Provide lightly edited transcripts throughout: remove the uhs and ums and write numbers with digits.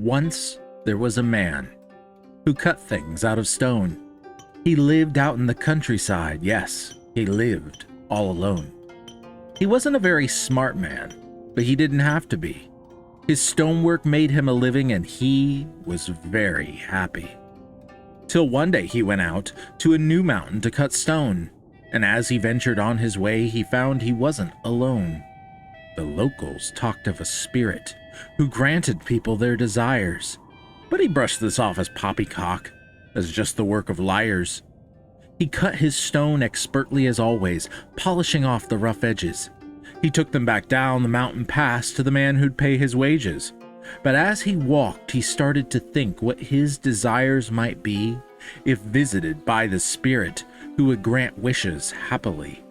Once there was a man who cut things out of stone. He lived out in the countryside. Yes, he lived all alone. He wasn't a very smart man, but he didn't have to be. His stonework made him a living, and he was very happy. Till one day he went out to a new mountain to cut stone, and as he ventured on his way, he found he wasn't alone. The locals talked of a spirit who granted people their desires, but he brushed this off as poppycock, as just the work of liars. He cut his stone expertly as always, polishing off the rough edges. He took them back down the mountain pass to the man who'd pay his wages. But as he walked, he started to think what his desires might be if visited by the spirit who would grant wishes happily.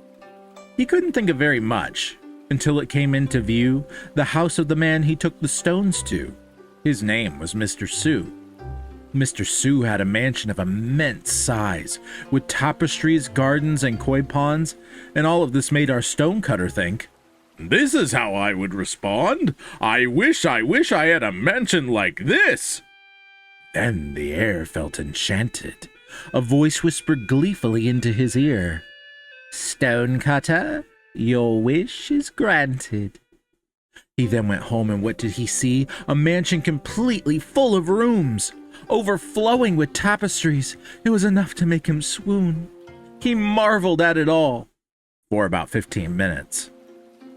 He couldn't think of very much until it came into view the house of the man he took the stones to. His name was Mr. Sue. Mr. Sue had a mansion of immense size, with tapestries, gardens, and koi ponds, and all of this made our stonecutter think, "This is how I would respond. I wish I had a mansion like this." Then the air felt enchanted. A voice whispered gleefully into his ear, "Stonecutter, your wish is granted." He then went home, and what did he see? A mansion completely full of rooms, overflowing with tapestries. It was enough to make him swoon. He marveled at it all for about 15 minutes.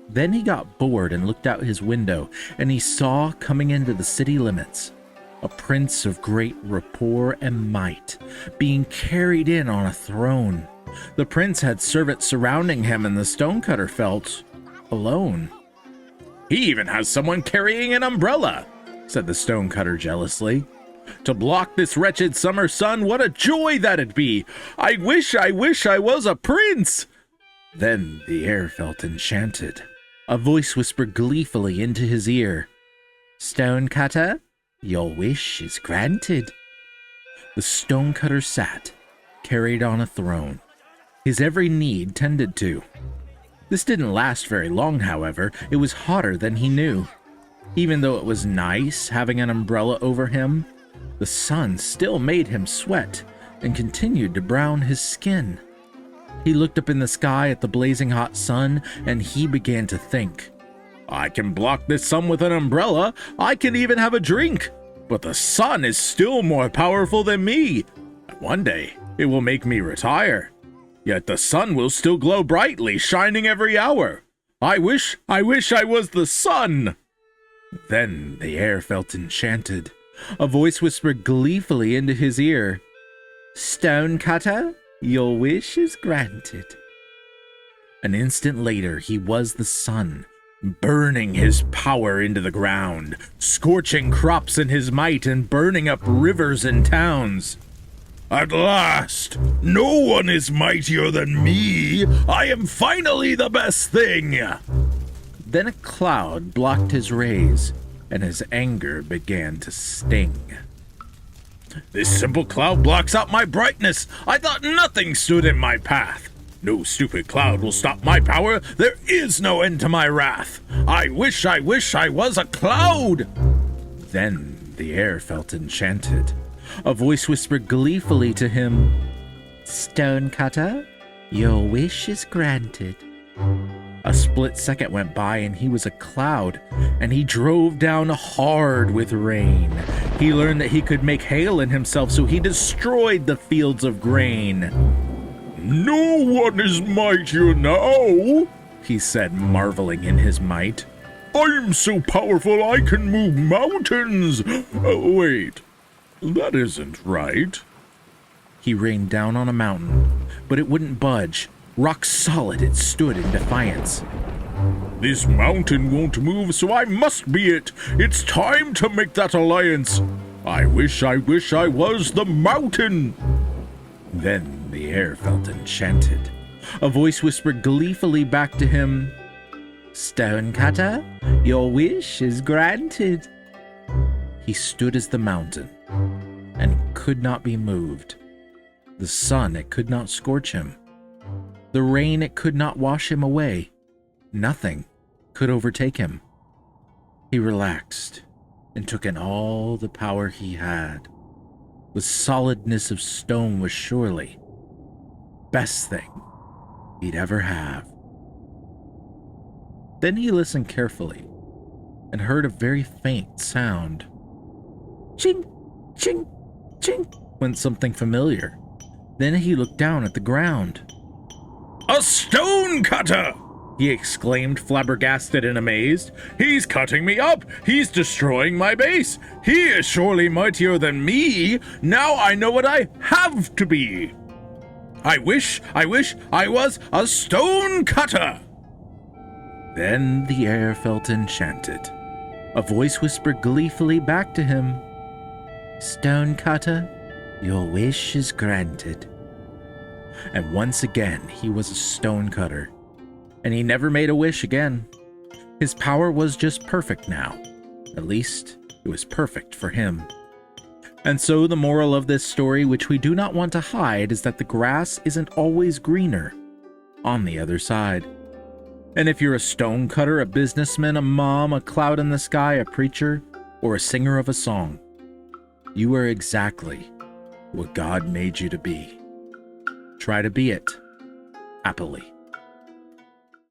Then he got bored and looked out his window, and he saw coming into the city limits a prince of great rapport and might, being carried in on a throne. The prince had servants surrounding him, and the stonecutter felt alone. "He even has someone carrying an umbrella," said the stonecutter jealously. "To block this wretched summer sun, what a joy that'd be! I wish I was a prince!" Then the air felt enchanted. A voice whispered gleefully into his ear, "Stonecutter, your wish is granted." The stonecutter sat, carried on a throne, his every need tended to. This didn't last very long, however. It was hotter than he knew. Even though it was nice having an umbrella over him, the sun still made him sweat and continued to brown his skin. He looked up in the sky at the blazing hot sun, and he began to think, "I can block this sun with an umbrella. I can even have a drink. But the sun is still more powerful than me. One day, it will make me retire. Yet the sun will still glow brightly, shining every hour. I wish I was the sun." Then the air felt enchanted. A voice whispered gleefully into his ear, "Stonecutter, your wish is granted." An instant later, he was the sun, burning his power into the ground, scorching crops in his might, and burning up rivers and towns. "At last! No one is mightier than me! I am finally the best thing!" Then a cloud blocked his rays, and his anger began to sting. "This simple cloud blocks out my brightness! I thought nothing stood in my path! No stupid cloud will stop my power! There is no end to my wrath! I wish I was a cloud!" Then the air felt enchanted. A voice whispered gleefully to him, "Stonecutter, your wish is granted." A split second went by, and he was a cloud, and he drove down hard with rain. He learned that he could make hail in himself, so he destroyed the fields of grain. "No one is mightier now," he said, marveling in his might. "I'm so powerful I can move mountains. Oh, wait, that isn't right." He rained down on a mountain, but it wouldn't budge. Rock solid it stood in defiance. "This mountain won't move, so I must be it. It's time to make that alliance. I wish I was the mountain." Then the air felt enchanted. A voice whispered gleefully back to him, "Stonecutter, your wish is granted." He stood as the mountain, and could not be moved. The sun, it could not scorch him. The rain, it could not wash him away. Nothing could overtake him. He relaxed and took in all the power he had. The solidness of stone was surely best thing he'd ever have. Then he listened carefully and heard a very faint sound. Ching, ching, ching, went something familiar. Then he looked down at the ground. "A stone cutter!" he exclaimed, flabbergasted and amazed. "He's cutting me up! He's destroying my base! He is surely mightier than me! Now I know what I have to be! I wish I was a stone cutter!" Then the air felt enchanted. A voice whispered gleefully back to him, "Stone cutter, your wish is granted." And once again he was a stone cutter, and he never made a wish again. His power was just perfect now. At least, it was perfect for him. And so the moral of this story, which we do not want to hide, is that the grass isn't always greener on the other side. And if you're a stone cutter, a businessman, a mom, a cloud in the sky, a preacher, or a singer of a song, you are exactly what God made you to be. Try to be it happily.